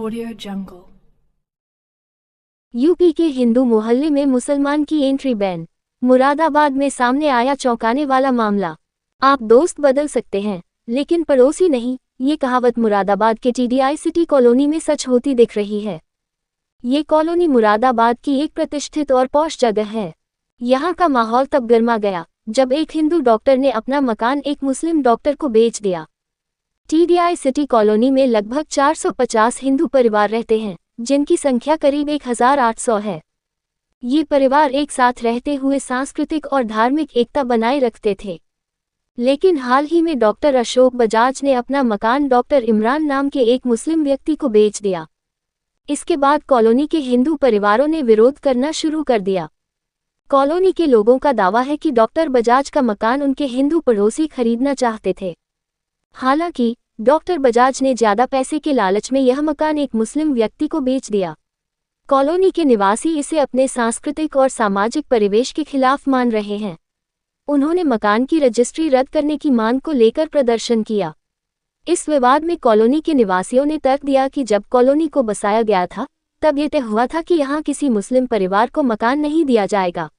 Audio Jungle। UP के हिंदू मोहल्ले में मुसलमान की एंट्री बैन। मुरादाबाद में सामने आया चौंकाने वाला मामला। आप दोस्त बदल सकते हैं लेकिन पड़ोसी नहीं, ये कहावत मुरादाबाद के टीडीआई सिटी कॉलोनी में सच होती दिख रही है। ये कॉलोनी मुरादाबाद की एक प्रतिष्ठित और पॉश जगह है। यहाँ का माहौल तब गर्मा गया जब एक हिंदू डॉक्टर ने अपना मकान एक मुस्लिम डॉक्टर को बेच दिया। टीडीआई सिटी कॉलोनी में लगभग 450 हिंदू परिवार रहते हैं, जिनकी संख्या करीब 1800 है। ये परिवार एक साथ रहते हुए सांस्कृतिक और धार्मिक एकता बनाए रखते थे। लेकिन हाल ही में डॉक्टर अशोक बजाज ने अपना मकान डॉक्टर इमरान नाम के एक मुस्लिम व्यक्ति को बेच दिया। इसके बाद कॉलोनी के हिंदू परिवारों ने विरोध करना शुरू कर दिया। कॉलोनी के लोगों का दावा है कि डॉक्टर बजाज का मकान उनके हिंदू पड़ोसी खरीदना चाहते थे। हालांकि डॉक्टर बजाज ने ज्यादा पैसे के लालच में यह मकान एक मुस्लिम व्यक्ति को बेच दिया। कॉलोनी के निवासी इसे अपने सांस्कृतिक और सामाजिक परिवेश के खिलाफ मान रहे हैं। उन्होंने मकान की रजिस्ट्री रद्द करने की मांग को लेकर प्रदर्शन किया। इस विवाद में कॉलोनी के निवासियों ने तर्क दिया कि जब कॉलोनी को बसाया गया था तब यह तय हुआ था कि यहाँ किसी मुस्लिम परिवार को मकान नहीं दिया जाएगा।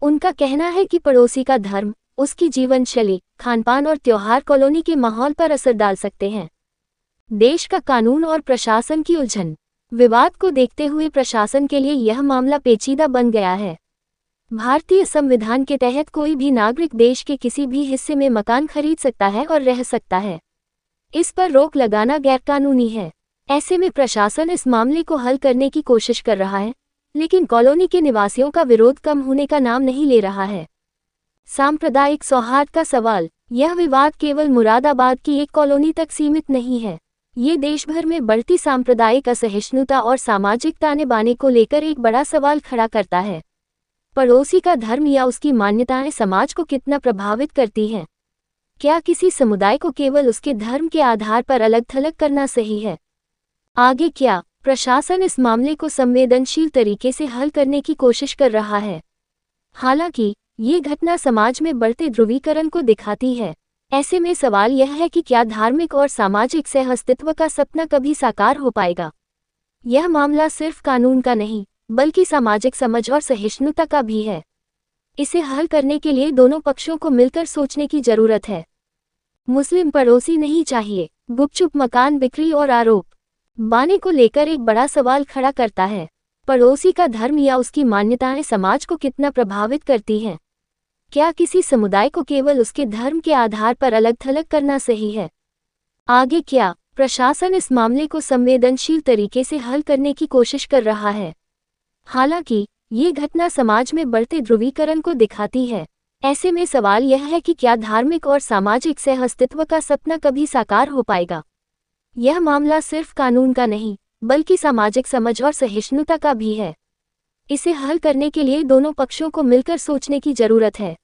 उनका कहना है कि पड़ोसी का धर्म, उसकी जीवन शैली, खानपान और त्योहार कॉलोनी के माहौल पर असर डाल सकते हैं। देश का कानून और प्रशासन की उलझन। विवाद को देखते हुए प्रशासन के लिए यह मामला पेचीदा बन गया है। भारतीय संविधान के तहत कोई भी नागरिक देश के किसी भी हिस्से में मकान खरीद सकता है और रह सकता है। इस पर रोक लगाना गैरकानूनी है। ऐसे में प्रशासन इस मामले को हल करने की कोशिश कर रहा है, लेकिन कॉलोनी के निवासियों का विरोध कम होने का नाम नहीं ले रहा है। सांप्रदायिक सौहार्द का सवाल। यह विवाद केवल मुरादाबाद की एक कॉलोनी तक सीमित नहीं है। ये देश भर में बढ़ती सांप्रदायिक असहिष्णुता और सामाजिक ताने बाने को लेकर एक बड़ा सवाल खड़ा करता है। पड़ोसी का धर्म या उसकी मान्यताएं समाज को कितना प्रभावित करती हैं? क्या किसी समुदाय को केवल उसके धर्म के आधार पर अलग-थलग करना सही है? आगे क्या? प्रशासन इस मामले को संवेदनशील तरीके से हल करने की कोशिश कर रहा है। हालांकि ये घटना समाज में बढ़ते ध्रुवीकरण को दिखाती है। ऐसे में सवाल यह है कि क्या धार्मिक और सामाजिक सह-अस्तित्व का सपना कभी साकार हो पाएगा? यह मामला सिर्फ कानून का नहीं, बल्कि सामाजिक समझ और सहिष्णुता का भी है। इसे हल करने के लिए दोनों पक्षों को मिलकर सोचने की जरूरत है। मुस्लिम पड़ोसी नहीं चाहिए। गुपचुप मकान बिक्री और आरोप बाने को लेकर एक बड़ा सवाल खड़ा करता है। पड़ोसी का धर्म या उसकी मान्यताएं समाज को कितना प्रभावित करती हैं? क्या किसी समुदाय को केवल उसके धर्म के आधार पर अलग-थलग करना सही है? आगे क्या? प्रशासन इस मामले को संवेदनशील तरीके से हल करने की कोशिश कर रहा है। हालांकि ये घटना समाज में बढ़ते ध्रुवीकरण को दिखाती है। ऐसे में सवाल यह है कि क्या धार्मिक और सामाजिक सह-अस्तित्व का सपना कभी साकार हो पाएगा? यह मामला सिर्फ कानून का नहीं, बल्कि सामाजिक समझ और सहिष्णुता का भी है। इसे हल करने के लिए दोनों पक्षों को मिलकर सोचने की जरूरत है।